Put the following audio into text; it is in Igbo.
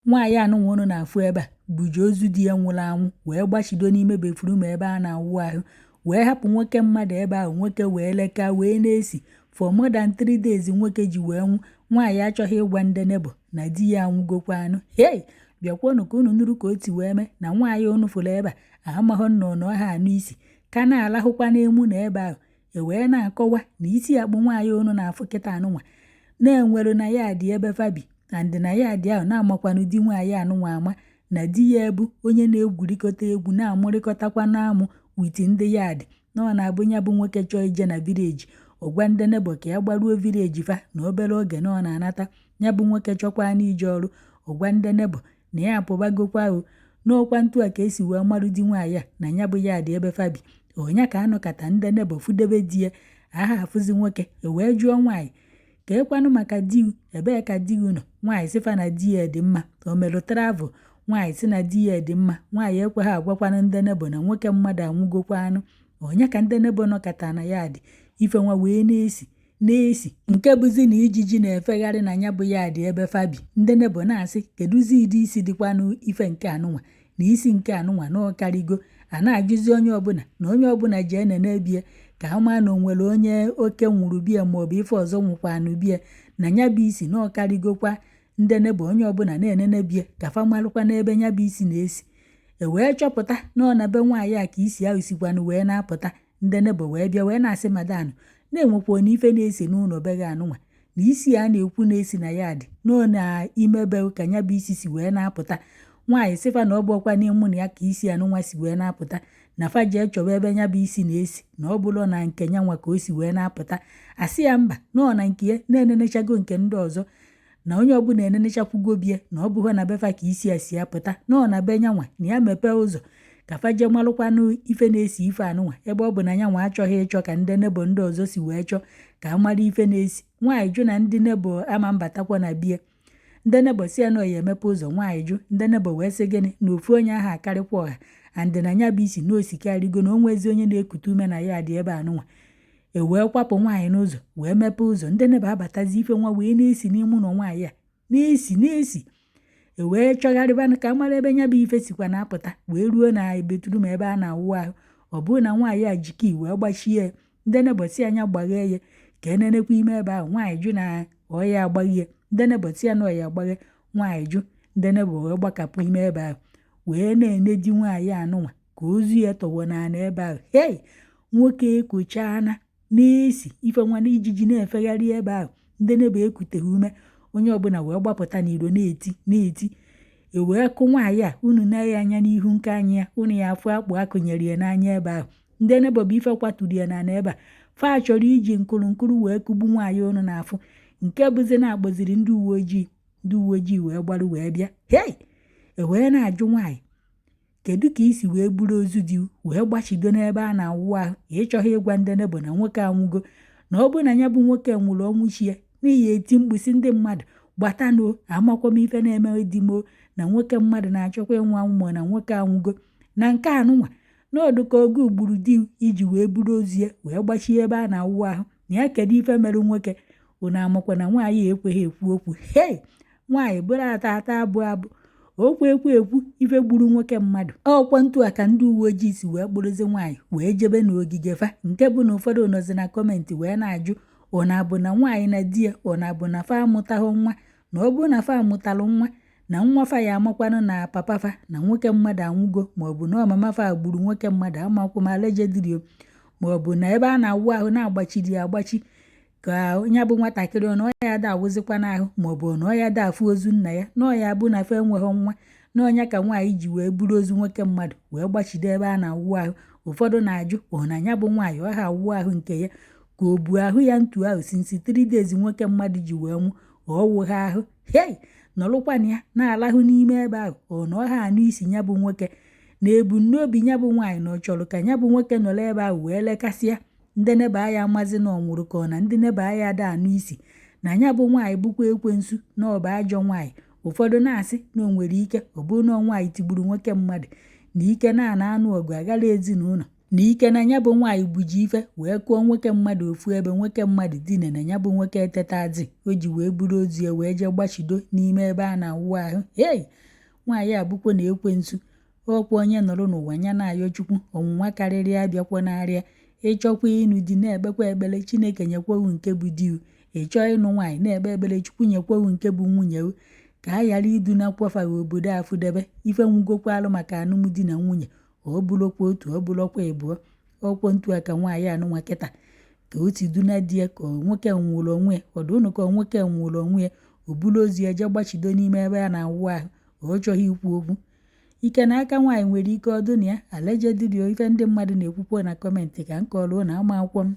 nwaanyị anụnwa unu na-afụ ebe a buji ozu di ya nwụrụ anwụ wee gbachido n'ime béfrụm ebe a na-awụ ahụ wee hapụ nwoke mmadụ ebe ahụ nwoke wee leka wee na-esi for more than 3 days nwoke ji wee nwụ. Nwaanyị achọghị ịgwa ndị nebo na di ya anwụgokwa anụ. Hei, bịakwanụ ka unu nụrụ ka o ti wee mee na nwaanyị unu fụrụ ebe a amaghọ nnọọ ha anụ isi ka na-alahụkwa n'emu na ebe ahụ wee na-akọwa na isi akpụ nwaanyị unu na-afụ kịta anụnwa na-enwere na ya dị ebe fabi and na ya dị ahụ na-amakwanụ di nwaanyị anụnwa ama na di ya ebu onye na-egwurịkọta egwu na-amụrịkọtakwa n'amụ witi ndị ya dị na ọ na-abụ ya bụ nwoke chọọ ije na vileji ọgwa ndị nebo ka ya gbaruo vileji fa na obere oge na ọ na-anata. Ya bụ nwoke chọkwa n'ije ọrụ ọgwa ndị nebo na ya apụbagokwa ahụ n'ọkwa ntu a ka esi wee marụ di nwaanyị a na ya bụ ya dị ebe fabi. Onya ka anọkata ndị nebo fudebe di ya aha afụzi nwoke wee jụọ nwaanyị ka ekwanụ maka di ebee ka di nọ. Nwaanyị sịfa na di ya dị mma o merụ travel. Nwaanyị si na di ya dị mma. Nwaanyị ekweghị agwakwanụ ndị nebo na nwoke mmadụ anwụgokwa anụ. Onya ka ndị nebo nọkata na ya dị ife nwa wee na-esi nke bụzi na ijiji na-efegharị na ya bụ ya dị ebe fabi. Ndị nebo na-asị kedụzi ịdị isi dịkwanụ ife nke anụnwa na isi nke anụnwa na ọkarigo a na-ajụzi onye ọbụla na onye ọbụla ji enene bie ka ama na onwere onye oke nwụrụ bie maọbụ ife ọzọ nwụkwanụ bie na ya bụ isi na ọkarigokwa. Ndị nebo onye ọbụla na-enene bie ka fa malụkwa n'ebe ya bụ isi na-esi wee chọpụta na ọ na be nwaanyị a ka isi ahụ sikwanụ wee na-apụta. Ndị nebo wee bịa wee na-asị madanụ na-enwekwa na ife na-esi n'ụlọ be gị anụnwa na isi a na-ekwu na-esi na ya dị nọ na imebe ka ya bụ isi si wee na-apụta. Nwaanyị sịfa na ọ bụ ọkwa n'ịmụ na ya ka isi anụnwa si wee na-apụta na fa jee chọwa ebe ya bụ isi na-esi na ọ bụrụ na nke nyanwa ka o si wee na-apụta. Asị ya mba nọọ na nke ya na-enenechago nke ndị ọzọ na onye ọbụla enenechakwugo bie na ọ bụghọ na befa ka isi a si apụta nọọ na be nyanwa na ya mepee ụzọ ka fa jee malụkwanụ ife na-esi ife anụnwa ebe ọ bụ na nyanwa achọghị ịchọ ka ndị nebo ndị ọzọ si wee chọọ ka amara ife na-esi. Nwaanyị jụ na ndị nebo ama mbatakwa na bie. Ndị nebo si ya na ya emepe ụzọ. Nwaanyị jụ. Ndị nebo wee sị gịnị na ofu onye ahụ akarịkwa ọha andị na ya bụ isi na osikarịgo na o nwezi onye na-ekute ume na ya dị ebe anụnwa wee kwapụ nwaanyị n'ụzọ wee mepe ụzọ. Ndị nebo abatazi ife nwa wee na-esi n'ime ụlọ nwaanyị a na-esi wee chọgharịbanụ ka mara ebe ya bụ ife sikwa na-apụta wee ruo na béfrụm ebe a na-awụ ahụ. Ọ bụrụ na nwaanyị a jikọ wee gbachie ndị nebo si anya gbaghee ya ka enenekwa ime ebe ahụ. Nwaanyị jụ na ọ ya agbaghie. Ndị nebo si ya na ọ ya agbaghe. Nwaanyị jụ. Ndị nebo wee gbakapụ ime ebe ahụ wee na-ene di nwaanyị anụnwa ka ozu ya tọwọ n'ala ebe ahụ. Hei, nwoke ekochaana na-esi ife nwa na ijiji na-efegharị ebe ahụ. Ndị nebo ekuteghị ume. Onye ọbụla wee gbapụta n'iro na-eti wee kụ nwaanyị a unu na-enye anya n'ihu nke anya ya unu ya afụ akpụ akụnyere ya n'anya ebe ahụ. Ndị nebo bụ ife kwaturu ya n'ala ebe a fa chọrọ iji nkụrụ wee kụgbu nwaanyị unu na-afụ nke bụzi na-agbaziri ndị uwe ojii wee gbarụ wee bịa. Hei, wee na-ajụ nwaanyị kedu ka isi wee buru ozu di wee gbachido n'ebe a na-awụ ahụ ịchọghị ịgwa ndị nebo na nwoke anwụgo na ọ bụ na ya bụ nwoke nwụrụ ọnwụ chi ya n'ihi eti mkpụsị ndị mmadụ gbatanụ amakwa m ife na-eme di mo na nwoke mmadụ na-achọkwa ịnwụ anwụ na nwoke anwụgo na nke anụnwa n'ọdụ ka oge ugburu di iji wee buru ozu ya wee gbachie ebe a na-awụ ahụ na ya kedu ife mere nwoke unu amakwa na nwaanyị ekweghị ekwu okwu. Hei, nwaanyị bụrụ ata abụ ekwu ife gburu nwoke mmadụ. Ọkwa ntu a ka ndị uwe ojii si wee kpụrụzi nwaanyị wee jebe n'ogige fa nke bụ na ụfọdụ nọzi na kọmentị wee na-ajụ ọ na-abụ na nwaanyị na di ya ọ na-abụ na fa amụtaghị nwa na ọ bụrụ na fa amụtalụ nwa na nwa fa ya amakwanụ na papa fa na nwoke mmadụ anwụgo maọbụ na ọmama fa gburu nwoke mmadụ amakwu ma allegedly maọbụ na ebe a na-awụ ahụ na-agbachiri ya agbachi ka onye bụ nwatakịrị ọ na ọ ya da awụzikwa n'ahụ maọbụ na ọ ya da afụ ozu nna ya na ọ ya bụ na fa enweghị nwa na ọnya ka nwaanyị ji wee buru ozu nwoke mmadụ wee gbachide ebe a na-awụ ahụ. Ụfọdụ na-ajụ ọ na ya bụ nwaanyị ọ ha awụ ahụ nke ya ka o bu ahụ ya ntu ahụ since 3 days nwoke mmadụ ji wee nwụ ọwụ ha ahụ. Hei, nọrụkwana ya na-alahụ n'ime ebe ahụ ọ na ọha anụ isi ya bụ nwoke na ebumnobi ya bụ nwaanyị na ọ chọrọ ka ya bụ nwoke nọrọ ebe ahụ wee lekasịa. Ndị nebo anya amazi na ọ nwụrụ ka ọ na ndị nebo anya ada anụ isi na ya bụ nwaanyị bụkwa ekwensu na ọ bụ ajọ nwaanyị. Ụfọdụ na-asị na o nwere ike ọ bụrụ na nwaanyị tigburu nwoke mmadụ na ike na-ana anụ ọgụ agara ezinụlọ na ike na ya bụ nwaanyị buji ife wee kụọ nwoke mmadụ ofu ebe nwoke mmadụ dine na ya bụ nwoke etetazi o ji wee buru ozu ya wee jee gbachido n'ime ebe a na-awụ ahụ. Nwaanyị a bụkwa na ekwensu ọkwa onye nọrọ n'ụwa ya na-ayọ Chukwu ọnwụnwa karịrị abịakwa n'arịa. Ịchọkwa ịnụ di na-ekpekwa ekpere Chineke nyekwewu nke bụ di. Ịchọọ ịnụ nwaanyị na-ekpe ekpere Chukwu nyekwewu nke bụ nwunye. Ka a ghara idunakwafa obodo afụdebe ife nwugokwalụ maka alụmdi na nwunye ọ bụrụkwa otu ọ bụrụkwa ịbụọ. Ọkwọ ntu a ka nwaanyị anụnwa kịta ka o si duna di ya ka nwoke nwụrụ onwe ya ọdụnụ ka nwoke nwụrụ onwe ya o buru ozu ya jee gbachido n'ime ebe a na-awụ ahụ ọ chọghị ikwu okwu. Ike na aka nwaanyị nwere ike ọdụ na ya allegedly ife ndị mmadụ na-ekwukwo na kọmentị ka m kọrọ na ama akwụkwọ m.